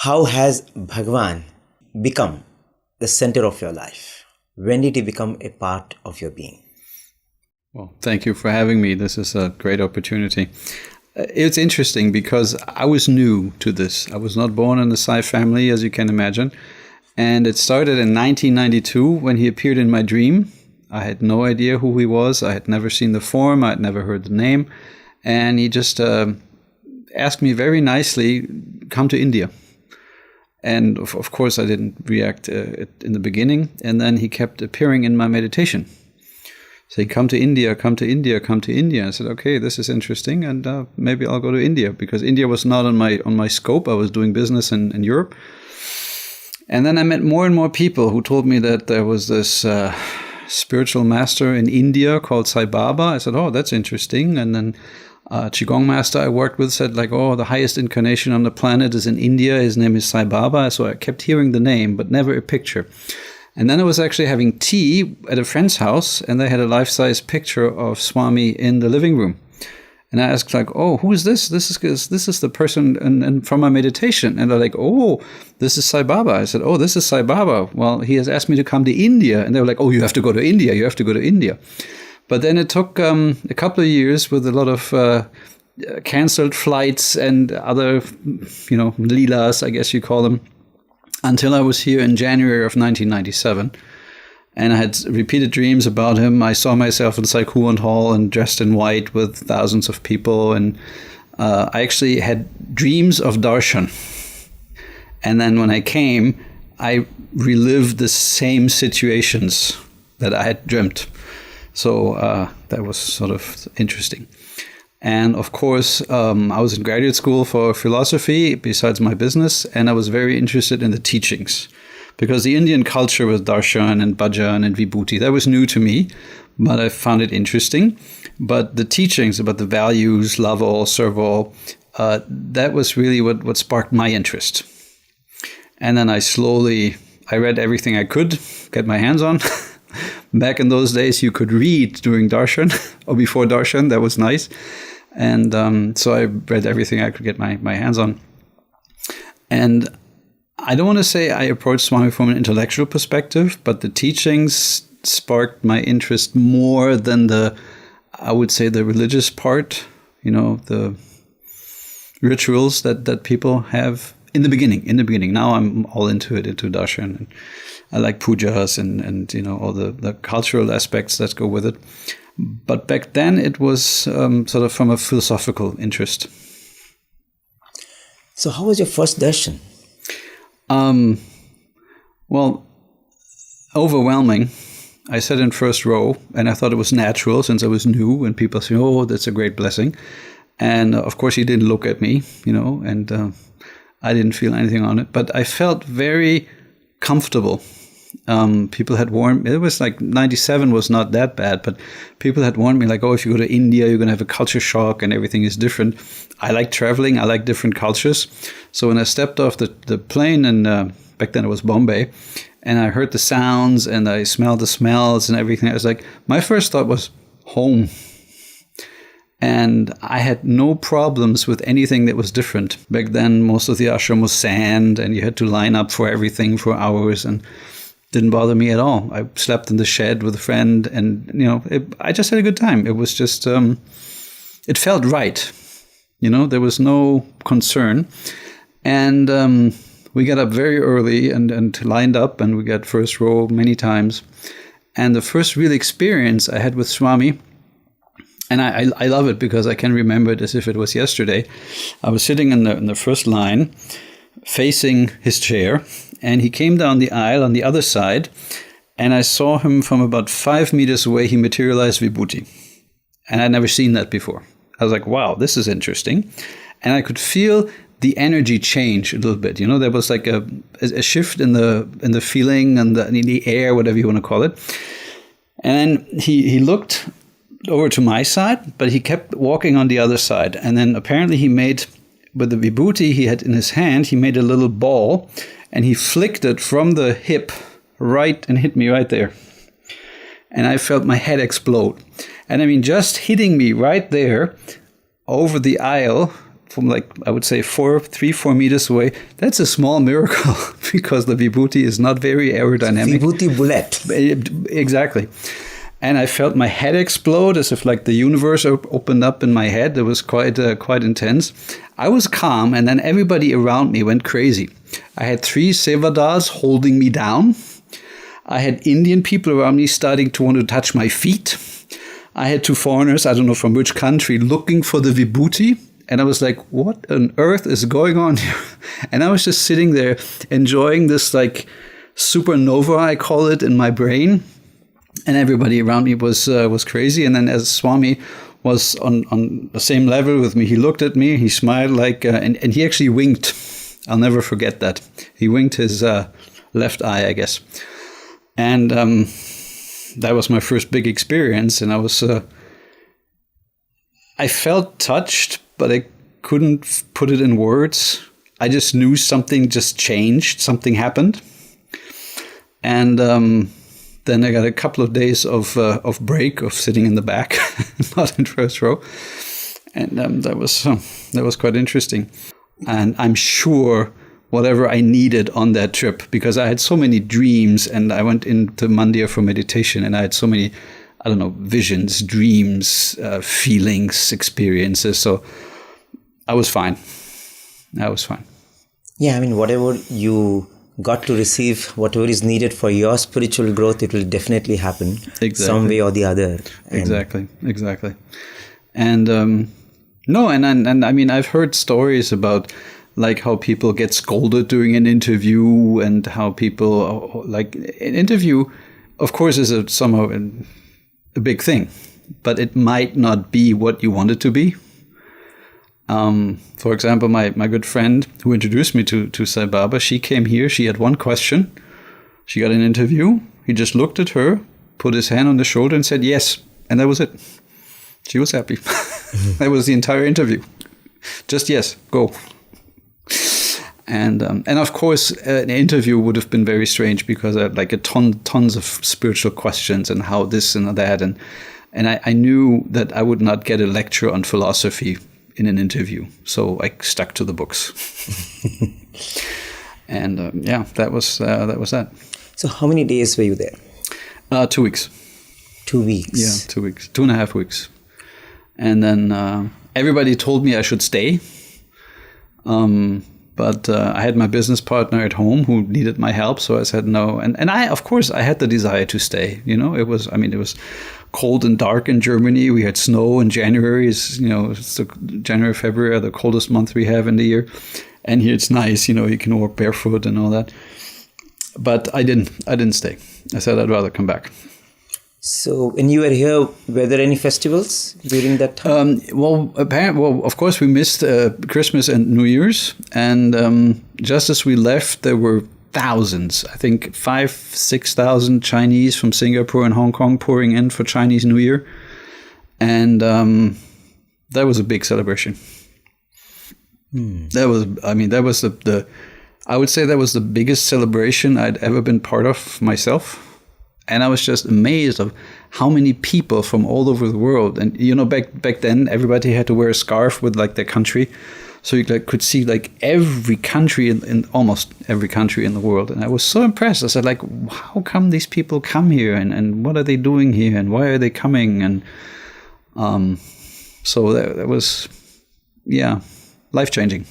How has Bhagwan become the center of your life? When did he become a part of your being? Well, thank you for having me. This is a great opportunity. It's interesting because I was new to this. I was not born in the Sai family, as you can imagine. And it started in 1992 when he appeared in my dream. I had no idea who he was. I had never seen the form. I had never heard the name. And he just asked me very nicely, come to India. And of course, I didn't react in the beginning. And then he kept appearing in my meditation. Saying, come to India, come to India, come to India. I said, okay, this is interesting. And maybe I'll go to India, because India was not on my scope. I was doing business in Europe. And then I met more and more people who told me that there was this spiritual master in India called Sai Baba. I said, oh, that's interesting. And then Qigong master I worked with said, like, oh, the highest incarnation on the planet is in India. His name is Sai Baba. So I kept hearing the name, but never a picture. And then I was actually having tea at a friend's house, and they had a life-size picture of Swami in the living room. And I asked, like, oh, who is this? This is the person and from my meditation. And they're like, oh, this is Sai Baba. I said, oh, this is Sai Baba. Well, he has asked me to come to India. And they were like, oh, you have to go to India. You have to go to India. But then it took a couple of years with a lot of canceled flights and other, leelas, I guess you call them, until I was here in January of 1997. And I had repeated dreams about him. I saw myself in Saikuan Hall and dressed in white with thousands of people. And I actually had dreams of darshan. And then when I came, I relived the same situations that I had dreamt. So that was sort of interesting. And of course, I was in graduate school for philosophy besides my business. And I was very interested in the teachings. Because the Indian culture with darshan and bhajan and vibhuti, that was new to me, but I found it interesting. But the teachings about the values, love all, serve all, that was really what sparked my interest. And then I read everything I could get my hands on. Back in those days, you could read during darshan or before darshan. That was nice. And so I read everything I could get my hands on. And I don't want to say I approached Swami from an intellectual perspective, but the teachings sparked my interest more than the religious part, the rituals that people have in the beginning. Now I'm all into darshan, and I like pujas and all the cultural aspects that go with it. But back then it was sort of from a philosophical interest. So how was your first darshan? Well, overwhelming. I sat in first row, and I thought it was natural since I was new, and people say, oh, that's a great blessing. And of course, he didn't look at me, and I didn't feel anything on it, but I felt very comfortable. People had warned me, it was like 97 was not that bad, but people had warned me, like, oh, if you go to India, you're going to have a culture shock and everything is different. I like traveling. I like different cultures. So when I stepped off the plane, and back then it was Bombay, and I heard the sounds and I smelled the smells and everything, I was like, my first thought was home. And I had no problems with anything that was different. Back then, most of the ashram was sand, and you had to line up for everything for hours, and didn't bother me at all. I slept in the shed with a friend, and I just had a good time. It was just it felt right. There was no concern, and we got up very early and lined up, and we got first row many times. And the first real experience I had with Swami, and I love it because I can remember it as if it was yesterday. I was sitting in the first line, facing his chair, and he came down the aisle on the other side, and I saw him from about 5 meters away. He materialized vibhuti, and I'd never seen that before. I was like, wow, this is interesting. And I could feel the energy change a little bit. There was like a shift in the feeling and in the air, whatever you want to call it. And he looked over to my side, but he kept walking on the other side. And then apparently he made, with the vibhuti he had in his hand, he made a little ball, and he flicked it from the hip right and hit me right there. And I felt my head explode. And I mean, just hitting me right there over the aisle from like, I would say 4 meters away. That's a small miracle because the vibhuti is not very aerodynamic. Vibhuti bullet. Exactly. And I felt my head explode as if like the universe opened up in my head. It was quite intense. I was calm, and then everybody around me went crazy. I had 3 sevadars holding me down. I had Indian people around me starting to want to touch my feet. I had 2 foreigners, I don't know from which country, looking for the vibhuti. And I was like, what on earth is going on here? And I was just sitting there enjoying this like supernova, I call it, in my brain. And everybody around me was crazy. And then as Swami was on the same level with me, he looked at me, he smiled like, and he actually winked. I'll never forget that. He winked his left eye, I guess. And that was my first big experience. And I felt touched, but I couldn't put it in words. I just knew something just changed, something happened. And then I got a couple of days of break, of sitting in the back, not in first row. And that was quite interesting. And I'm sure whatever I needed on that trip, because I had so many dreams, and I went into Mandir for meditation, and I had so many, I don't know, visions, dreams, feelings, experiences. So I was fine. Yeah, I mean, whatever you got to receive, whatever is needed for your spiritual growth, it will definitely happen. Exactly. Some way or the other. Exactly. And no, and I mean, I've heard stories about like how people get scolded during an interview, and how people, like, an interview, of course, is somehow a big thing, but it might not be what you want it to be. For example, my good friend who introduced me to Sai Baba, she came here, she had one question, she got an interview, he just looked at her, put his hand on the shoulder and said yes, and that was it. She was happy. That was the entire interview. Just yes, go. And of course, an interview would have been very strange, because I had like tons of spiritual questions and how this and that, and I knew that I would not get a lecture on philosophy in an interview, so I stuck to the books. And that was that. So how many days were you there? 2 weeks. 2 weeks. Yeah, 2 weeks, 2.5 weeks. And then everybody told me I should stay. But I had my business partner at home who needed my help, so I said no. And I, of course, I had the desire to stay. You know, it was cold and dark in Germany. We had snow in January. It's January, February are the coldest month we have in the year. And here it's nice. You know, you can walk barefoot and all that. But I didn't stay. I said I'd rather come back. So when you were here, were there any festivals during that time? Well, of course, we missed Christmas and New Year's. And just as we left, there were thousands, I think 5,000-6,000 Chinese from Singapore and Hong Kong pouring in for Chinese New Year. And that was a big celebration. That was I would say that was the biggest celebration I'd ever been part of myself. And I was just amazed of how many people from all over the world. And, you know, back then, everybody had to wear a scarf with, like, their country. So you could see, like, every country, in almost every country in the world. And I was so impressed. I said, like, how come these people come here? And what are they doing here? And why are they coming? And so that was, life-changing.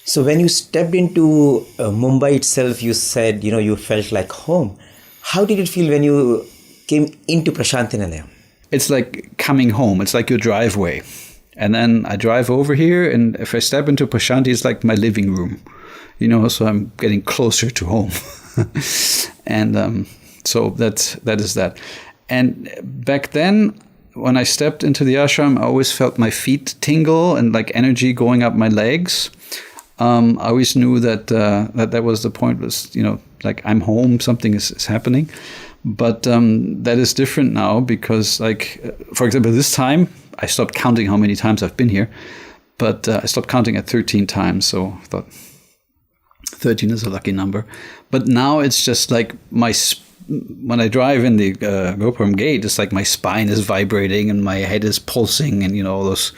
So when you stepped into Mumbai itself, you said, you know, you felt like home. How did it feel when you came into Prashanti Nilayam? It's like coming home. It's like your driveway. And then I drive over here, and if I step into Prashanti, it's like my living room. You know, so I'm getting closer to home. And so that is that. And back then, when I stepped into the ashram, I always felt my feet tingle and like energy going up my legs. I always knew that that was the point, was, you know, like I'm home, something is happening. But that is different now, because, like, for example, this time, I stopped counting how many times I've been here, but I stopped counting at 13 times. So I thought 13 is a lucky number. But now it's just like when I drive in the Gopuram gate, it's like my spine is vibrating and my head is pulsing, and, you know, all those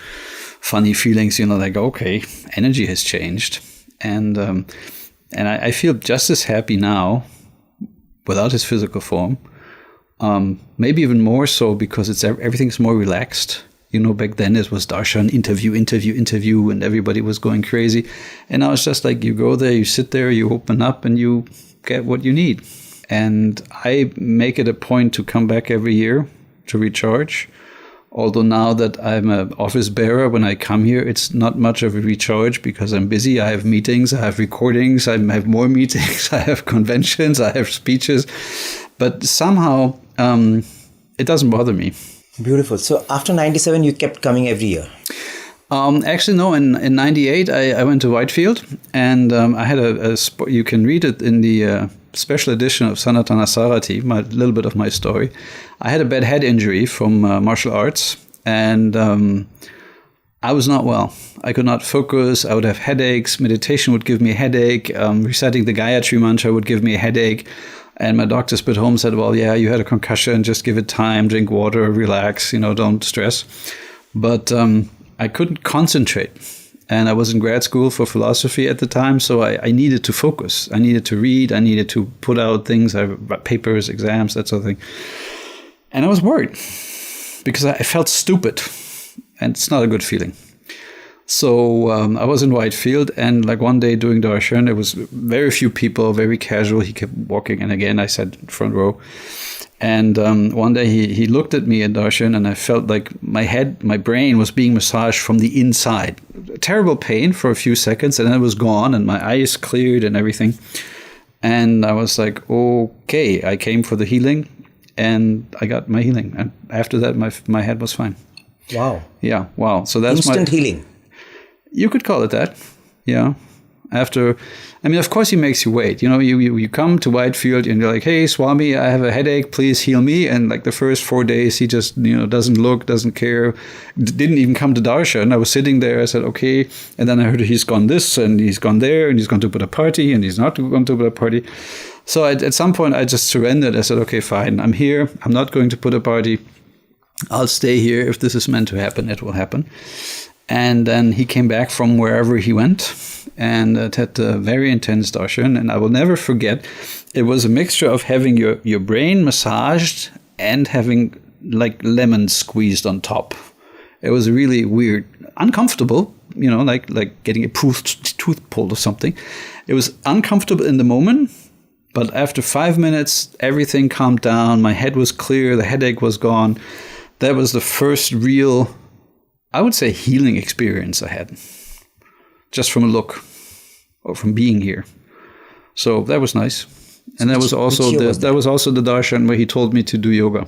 funny feelings, like, okay, energy has changed. And I feel just as happy now without his physical form. Maybe even more so because everything's more relaxed. Back then it was darshan, interview, and everybody was going crazy. And now it's just like you go there, you sit there, you open up, and you get what you need. And I make it a point to come back every year to recharge. Although now that I'm an office bearer, when I come here, it's not much of a recharge because I'm busy. I have meetings, I have recordings, I have more meetings, I have conventions, I have speeches. But somehow it doesn't bother me. Beautiful. So after 97, you kept coming every year? Actually, no. In 98, I went to Whitefield, and I had you can read it in the special edition of Sanatana Sarati, a little bit of my story. I had a bad head injury from martial arts, and I was not well. I could not focus. I would have headaches. Meditation would give me a headache. Reciting the Gayatri mantra would give me a headache. And my doctors at home said, well, yeah, you had a concussion. Just give it time. Drink water. Relax. Don't stress. But I couldn't concentrate. And I was in grad school for philosophy at the time, so I needed to focus. I needed to read. I needed to put out things, papers, exams, that sort of thing. And I was worried because I felt stupid, and it's not a good feeling. So I was in Whitefield, and like one day doing darshan, there was very few people, very casual. He kept walking, and again I sat front row. And one day he looked at me in darshan, and I felt like my brain was being massaged from the inside. Terrible pain for a few seconds, and then it was gone, and my eyes cleared and everything. And I was like, okay, I came for the healing, and I got my healing. And after that, my head was fine. Wow. Yeah, wow. So that's instant healing. You could call it that, yeah. Of course he makes you wait. You come to Whitefield and you're like, hey, Swami, I have a headache, please heal me. And like the first 4 days, he just, doesn't look, doesn't care, didn't even come to darshan. I was sitting there, I said, okay. And then I heard he's gone this and he's gone there and he's going to put a party and he's not going to put a party. So at some point I just surrendered. I said, okay, fine, I'm here. I'm not going to put a party. I'll stay here. If this is meant to happen, it will happen. And then he came back from wherever he went and had a very intense darshan. And I will never forget, it was a mixture of having your brain massaged and having like lemon squeezed on top. It was really weird, uncomfortable, like getting a tooth pulled or something. It was uncomfortable in the moment, but after 5 minutes, everything calmed down. My head was clear. The headache was gone. That was the first real, I would say, healing experience I had, just from a look or from being here. So that was nice. And that was also the darshan where he told me to do yoga.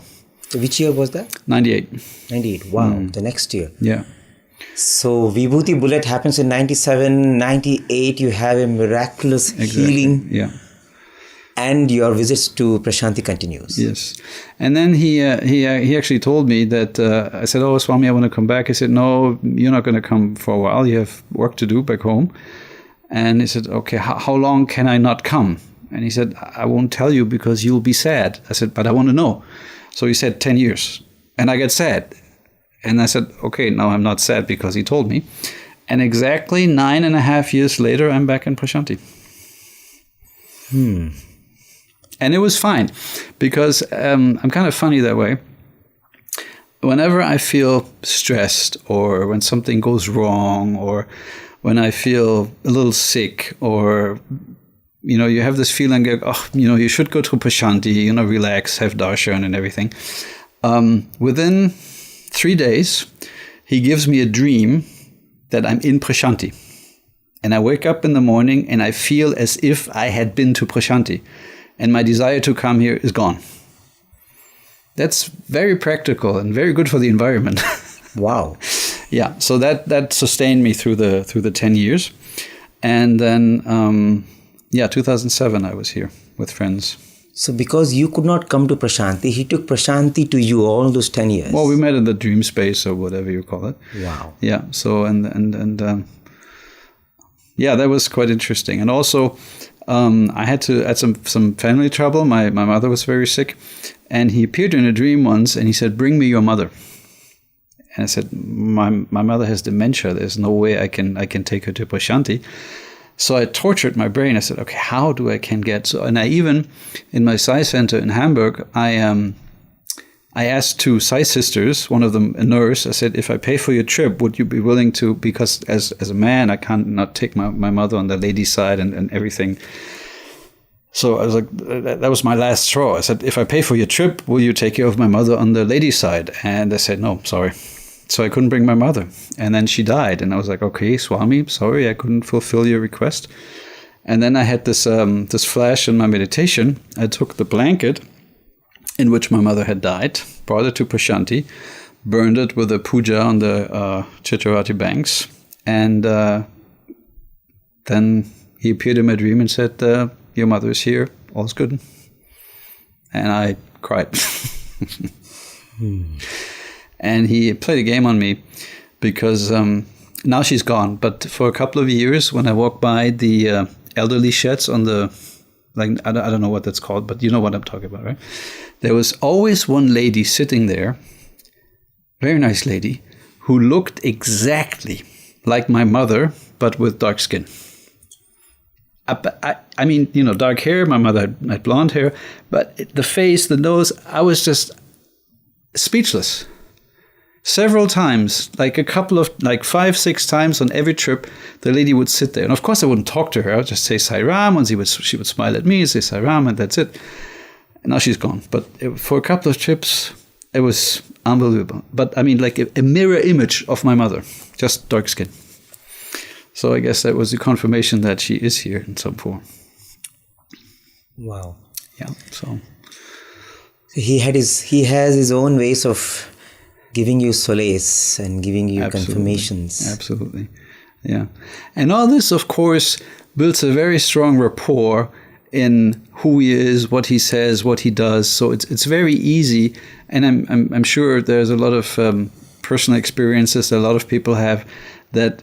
So which year was that? 98. 98. Wow. The next year. Yeah. So Vibhuti Bullet happens in 97, 98. You have a miraculous healing. Yeah. And your visits to Prashanti continues. Yes. And then he actually told me that, I said, oh, Swami, I want to come back. He said, no, you're not going to come for a while. You have work to do back home. And he said, okay, how long can I not come? And he said, I won't tell you because you'll be sad. I said, but I want to know. So he said, 10 years. And I got sad. And I said, okay, now I'm not sad because he told me. And exactly 9.5 years later, I'm back in Prashanti. And it was fine because I'm kind of funny that way. Whenever I feel stressed or when something goes wrong or when I feel a little sick or, you have this feeling like, you should go to Prashanti, relax, have darshan and everything. Within 3 days, he gives me a dream that I'm in Prashanti. And I wake up in the morning and I feel as if I had been to Prashanti. And my desire to come here is gone. That's very practical and very good for the environment. Wow. Yeah, so that sustained me through the 10 years. And then, 2007 I was here with friends. So because you could not come to Prashanti, he took Prashanti to you all those 10 years. Well, we met in the dream space or whatever you call it. Wow. Yeah, so that was quite interesting. And also, I had some family trouble. My mother was very sick, and he appeared in a dream once, and he said, "Bring me your mother." And I said, my mother has dementia. There's no way I can take her to Prashanti. So I tortured my brain. I said, okay, how do I can get so? And I even in my Sai center in Hamburg, I asked two Sai sisters, one of them a nurse. I said, if I pay for your trip, would you be willing to? Because as a man, I can't not take my mother on the ladies' side and everything. So I was like, that was my last straw. I said, if I pay for your trip, will you take care of my mother on the ladies' side? And they said, no, sorry. So I couldn't bring my mother. And then she died. And I was like, okay, Swami, sorry, I couldn't fulfill your request. And then I had this flash in my meditation. I took the blanket in which my mother had died, brought it to Prashanti, burned it with a puja on the Chitravati banks. And then he appeared in my dream and said, your mother is here, all's good. And I cried. And he played a game on me because now she's gone. But for a couple of years, when I walked by the elderly sheds on the, like, I don't know what that's called, but you know what I'm talking about, right? There was always one lady sitting there, very nice lady, who looked exactly like my mother, but with dark skin. I mean, you know, dark hair. My mother had blonde hair, but the face, the nose, I was just speechless. Several times, like a couple of, like 5-6 times on every trip, the lady would sit there. And of course, I wouldn't talk to her. I would just say Sai Ram, and she would smile at me and say Sai Ram, and that's it. And now she's gone. But for a couple of trips, it was unbelievable. But I mean, like a mirror image of my mother, just dark skin. So I guess that was the confirmation that she is here in some form. Wow. Yeah. So he has his own ways of giving you solace and giving you confirmations. Absolutely. Yeah. And all this, of course, builds a very strong rapport in who he is, what he says, what he does. So it's very easy. And I'm sure there's a lot of personal experiences that a lot of people have that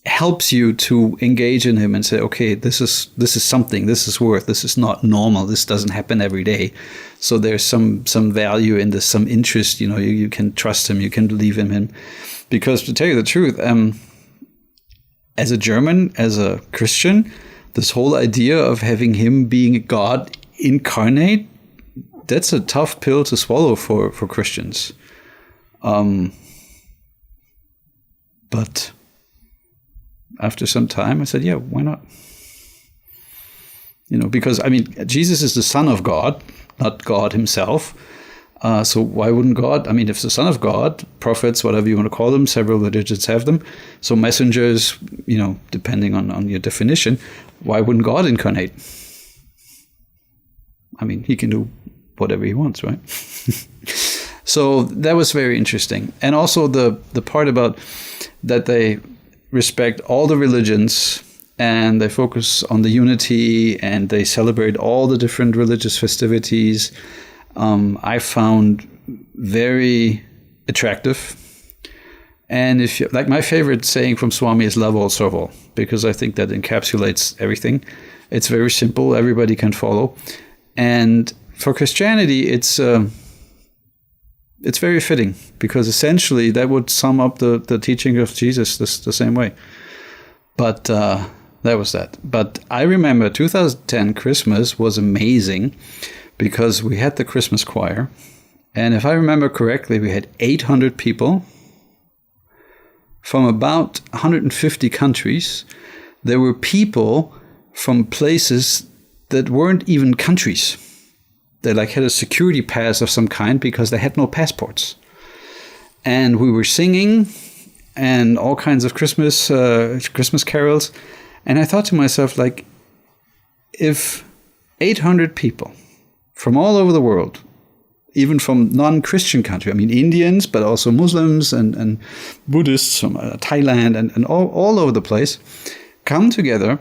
helps you to engage in him and say, okay, this is something, this is worth, this is not normal, this doesn't happen every day. So there's some value in this, some interest, you know, you can trust him, you can believe in him. Because to tell you the truth, as a German, as a Christian, this whole idea of having him being God incarnate, that's a tough pill to swallow for Christians. But after some time, I said, yeah, why not? You know, because, I mean, Jesus is the Son of God, not God himself. So why wouldn't God? I mean, if the Son of God, prophets, whatever you want to call them, several religions have them. So messengers, you know, depending on your definition, why wouldn't God incarnate? I mean, he can do whatever he wants, right? So that was very interesting. And also the part about that they respect all the religions and they focus on the unity and they celebrate all the different religious festivities, I found very attractive. And if you, like, my favorite saying from Swami is love all, serve all, because I think that encapsulates everything. It's very simple. Everybody can follow. And for Christianity, it's very fitting, because essentially that would sum up the teaching of Jesus the same way. But that was that. But I remember 2010 Christmas was amazing because we had the Christmas choir. And if I remember correctly, we had 800 people from about 150 countries. There were people from places that weren't even countries. They like had a security pass of some kind because they had no passports. And we were singing and all kinds of Christmas carols. And I thought to myself, like, if 800 people from all over the world, even from non-Christian countries, I mean Indians, but also Muslims and Buddhists from Thailand and all over the place, come together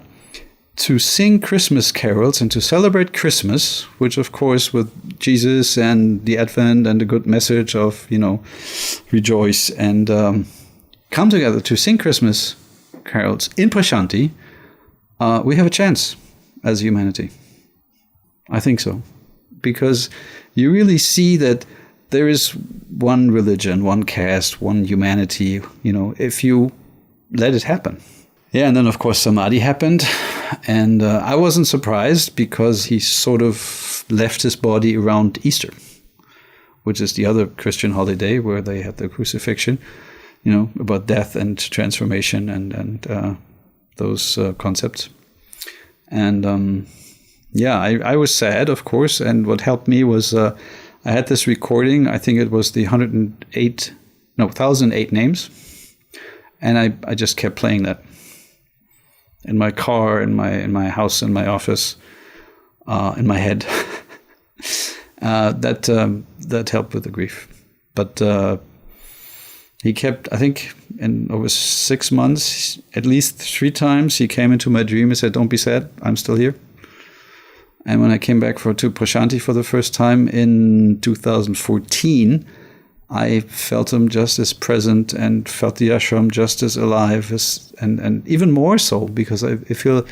to sing Christmas carols and to celebrate Christmas, which of course with Jesus and the Advent and the good message of, you know, rejoice, and come together to sing Christmas carols in Prashanti, we have a chance as humanity. I think so. Because you really see that there is one religion, one caste, one humanity, if you let it happen. Yeah, and then of course Samadhi happened, and I wasn't surprised because he sort of left his body around Easter, which is the other Christian holiday where they had the crucifixion, about death and transformation and those concepts. And I was sad, of course, and what helped me was I had this recording. I think it was the 1,008 names, and I just kept playing that in my car, in my house, in my office, in my head. That helped with the grief. But he kept, I think, in over 6 months, at least 3 times, he came into my dream and said, "Don't be sad, I'm still here." And when I came back to Prashanti for the first time in 2014, I felt him just as present and felt the ashram just as alive, and even more so, because I feel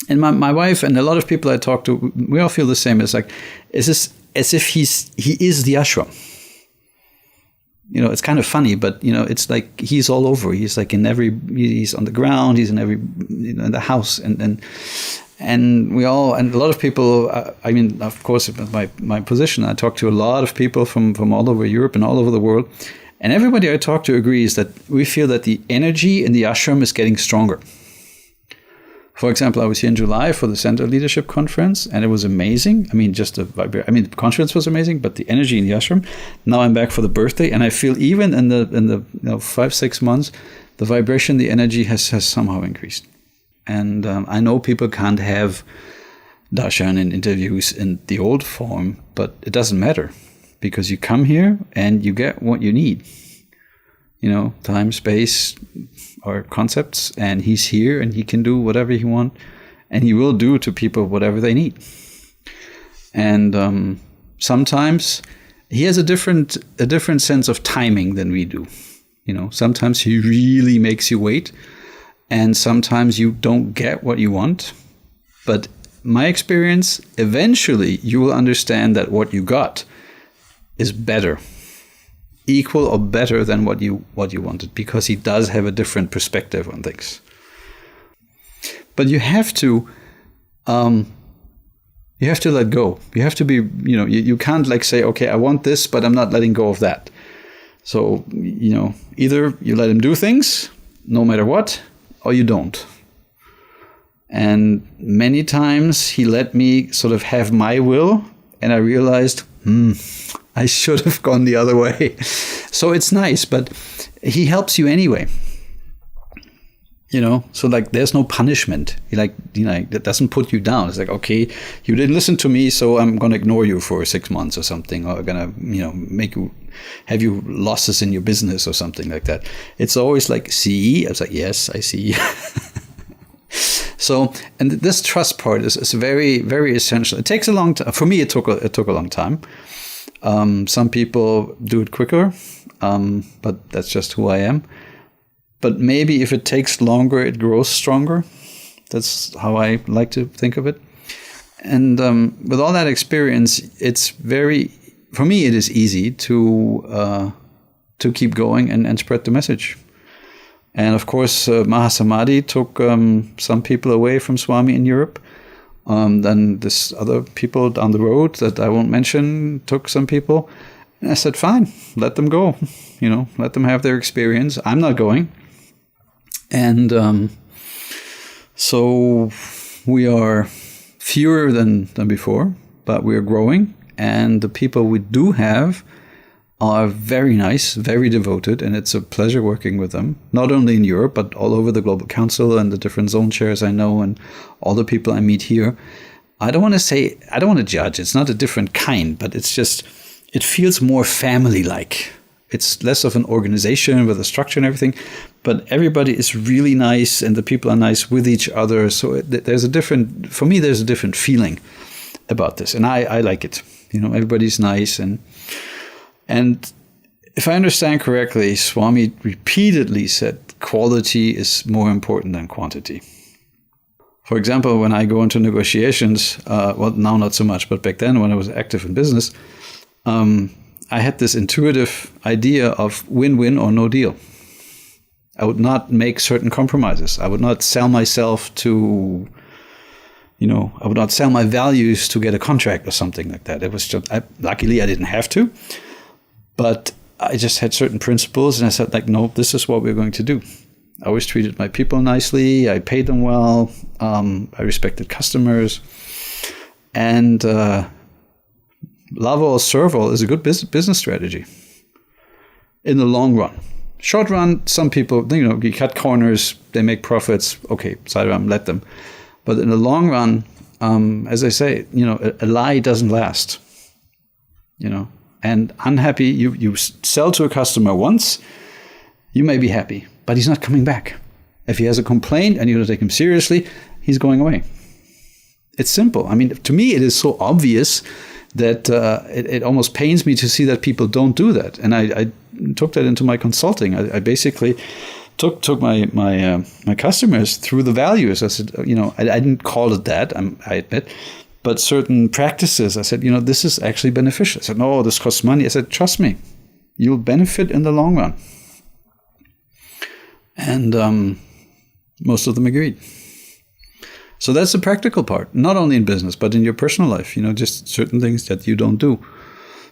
and my wife and a lot of people I talk to, we all feel the same. It's like, it's as if he is the ashram. It's kind of funny, but it's like he's all over. He's like he's on the ground, he's in every, in the house, and we all, and a lot of people, of course, my position, I talk to a lot of people from all over Europe and all over the world, and everybody I talk to agrees that we feel that the energy in the ashram is getting stronger. For example, I was here in July for the Center Leadership Conference, and it was amazing. The conference was amazing, but the energy in the ashram. Now I'm back for the birthday, and I feel even in the 5-6 months, the vibration, the energy has somehow increased. And I know people can't have darshan and interviews in the old form, but it doesn't matter, because you come here and you get what you need. Time, space, or concepts, and he's here and he can do whatever he wants, and he will do to people whatever they need. And sometimes he has a different sense of timing than we do. Sometimes he really makes you wait, and sometimes you don't get what you want. But my experience, eventually you will understand that what you got is better, equal or better than what you wanted, because he does have a different perspective on things. But you have to let go. You have to be, you can't say, okay, I want this, but I'm not letting go of that. So, either you let him do things no matter what, or you don't. And many times he let me sort of have my will, and I realized, I should have gone the other way. So it's nice, but he helps you anyway. So there's no punishment. That doesn't put you down. It's like, okay, you didn't listen to me, so I'm going to ignore you for 6 months or something, or I'm going to, have you losses in your business or something like that. It's always like, see? I was like, yes, I see. So, and this trust part is very, very essential. It takes a long time. For me, it took a long time. Some people do it quicker, but that's just who I am. But maybe if it takes longer, it grows stronger. That's how I like to think of it. And with all that experience, for me, it is easy to keep going and spread the message. And of course, Mahasamadhi took some people away from Swami in Europe. Then this other people down the road that I won't mention took some people. And I said, fine, let them go. Let them have their experience. I'm not going. And so we are fewer than before, but we're growing. And the people we do have are very nice, very devoted, and it's a pleasure working with them, not only in Europe, but all over the Global Council and the different zone chairs I know and all the people I meet here. I don't want to judge. It's not a different kind, but it's just, it feels more family-like. It's less of an organization with a structure and everything, but everybody is really nice and the people are nice with each other. So there's a different feeling about this. And I like it. Everybody's nice. And if I understand correctly, Swami repeatedly said quality is more important than quantity. For example, when I go into negotiations, well, now not so much, but back then when I was active in business, I had this intuitive idea of win-win or no deal. I would not make certain compromises. I would not sell myself to, I would not sell my values to get a contract or something like that. It was just, luckily I didn't have to, but I just had certain principles and I said no, this is what we're going to do. I always treated my people nicely. I paid them well. I respected customers. And love all, serve all is a good business strategy in the long run. Short run, some people, you cut corners, they make profits. Okay, sidearm, let them. But in the long run, as I say, a lie doesn't last. And unhappy, you sell to a customer once, you may be happy, but he's not coming back. If he has a complaint and you don't take him seriously, he's going away. It's simple. I mean, to me, it is so obvious that it almost pains me to see that people don't do that. And I took that into my consulting. I basically took my customers through the values. I said, I didn't call it that, I admit, but certain practices. I said, this is actually beneficial. I said, no, this costs money. I said, trust me, you'll benefit in the long run. And most of them agreed. So that's the practical part, not only in business, but in your personal life, just certain things that you don't do.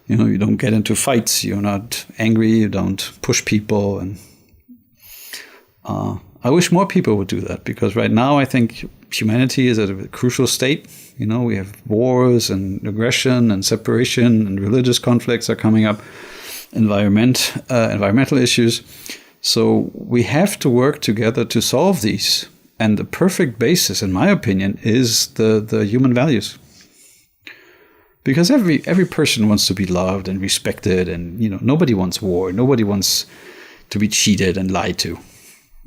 You don't get into fights, you're not angry, you don't push people. And I wish more people would do that, because right now I think humanity is at a crucial state. We have wars and aggression and separation and religious conflicts are coming up, environmental issues. So we have to work together to solve these. And the perfect basis, in my opinion, is the human values. Because every person wants to be loved and respected, and nobody wants war, nobody wants to be cheated and lied to.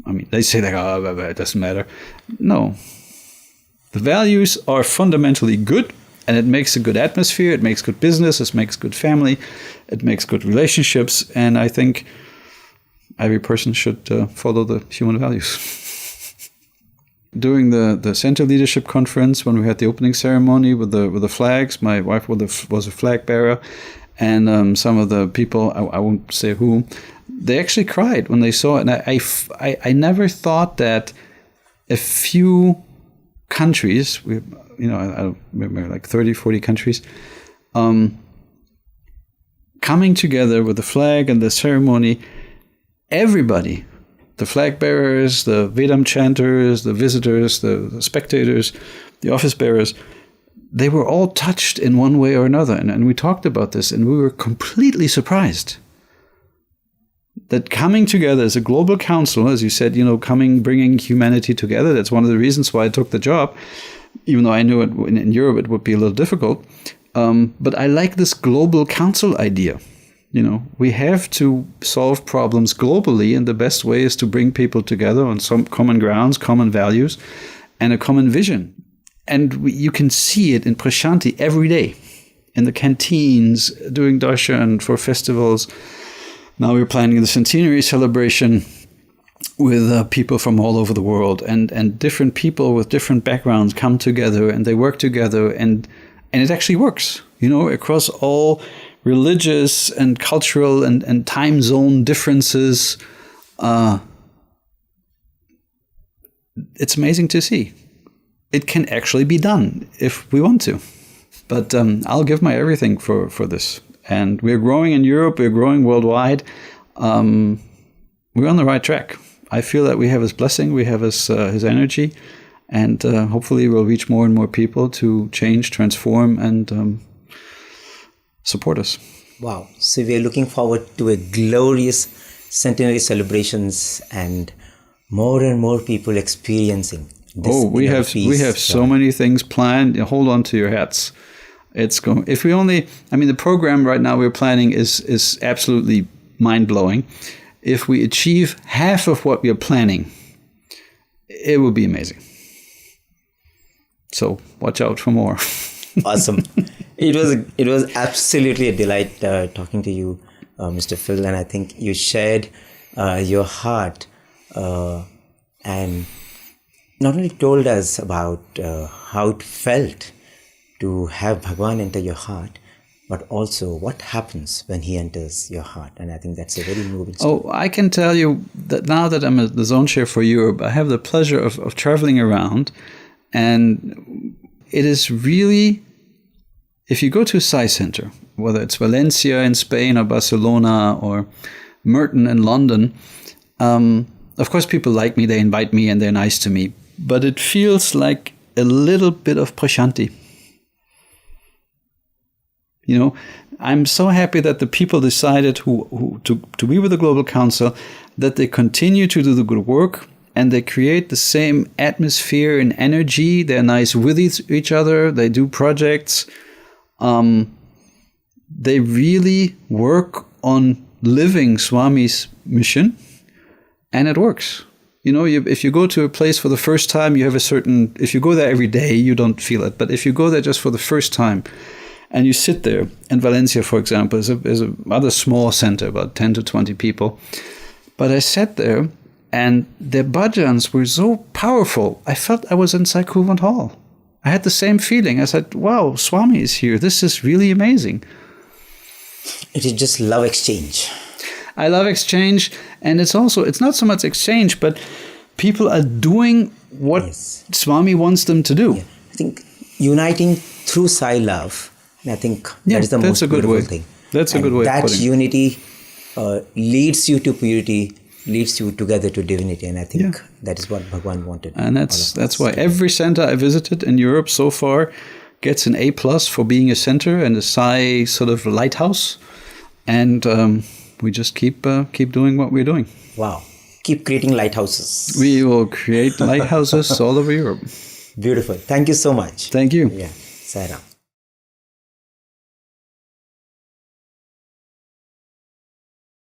I mean, they say it doesn't matter. No. The values are fundamentally good, and it makes a good atmosphere, it makes good business, it makes good family, it makes good relationships, and I think every person should follow the human values. During the Center Leadership Conference, when we had the opening ceremony with the flags, my wife was a flag bearer, and some of the people, I won't say who, they actually cried when they saw it. And I never thought that a few countries, I don't remember, like 30, 40 countries, coming together with the flag and the ceremony, everybody, the flag bearers, the Vedam chanters, the visitors, the spectators, the office bearers, they were all touched in one way or another. And we talked about this, and we were completely surprised that coming together as a global council, as you said, bringing humanity together, that's one of the reasons why I took the job, even though I knew in Europe it would be a little difficult. But I like this global council idea. We have to solve problems globally, and the best way is to bring people together on some common grounds, common values, and a common vision. And you can see it in Prashanti every day, in the canteens, doing darshan for festivals. Now we're planning the centenary celebration with people from all over the world, and different people with different backgrounds come together, and they work together, and it actually works, across all religious and cultural and time zone differences. It's amazing to see. It can actually be done if we want to. But I'll give my everything for this. And we're growing in Europe, we're growing worldwide. We're on the right track. I feel that we have his blessing, we have his energy, and hopefully we'll reach more and more people to change, transform, and support us. Wow. So we are looking forward to a glorious centenary celebrations and more people experiencing this. We have so many things planned. Hold on to your hats. It's going. If we only, the program right now we're planning is absolutely mind-blowing. If we achieve half of what we are planning, it will be amazing. So watch out for more. Awesome. It was absolutely a delight talking to you, Mr. Phil, and I think you shared your heart and not only told us about how it felt to have Bhagwan enter your heart, but also what happens when he enters your heart. And I think that's a very moving story. Oh, I can tell you that now that I'm the zone chair for Europe, I have the pleasure of traveling around. And it is really, if you go to a Sai center, whether it's Valencia in Spain or Barcelona or Merton in London, of course people like me, they invite me and they're nice to me. But it feels like a little bit of Prashanti. You know, I'm so happy that the people decided to be with the Global Council, that they continue to do the good work and they create the same atmosphere and energy. They're nice with each other. They do projects. They really work on living Swami's mission, and it works. You know, if you go to a place for the first time, you have a certain, if you go there every day, you don't feel it. But if you go there just for the first time, and you sit there, and Valencia, for example, is a rather small center, about 10 to 20 people. But I sat there, and their bhajans were so powerful, I felt I was in Sai Kuvant Hall. I had the same feeling. I said, wow, Swami is here. This is really amazing. It is just love exchange. I love exchange, and it's not so much exchange, but people are doing what Swami wants them to do. Yeah. I think uniting through Sai love, and I think that is the most beautiful thing. That's a good way of putting it. That unity leads you to purity, leads you together to divinity, and I think that is what Bhagwan wanted. And that's why every center I visited in Europe so far gets an A+ for being a center and a Sai sort of lighthouse, and we just keep doing what we're doing. Wow! Keep creating lighthouses. We will create lighthouses all over Europe. Beautiful. Thank you so much. Thank you. Yeah. Sai Ram.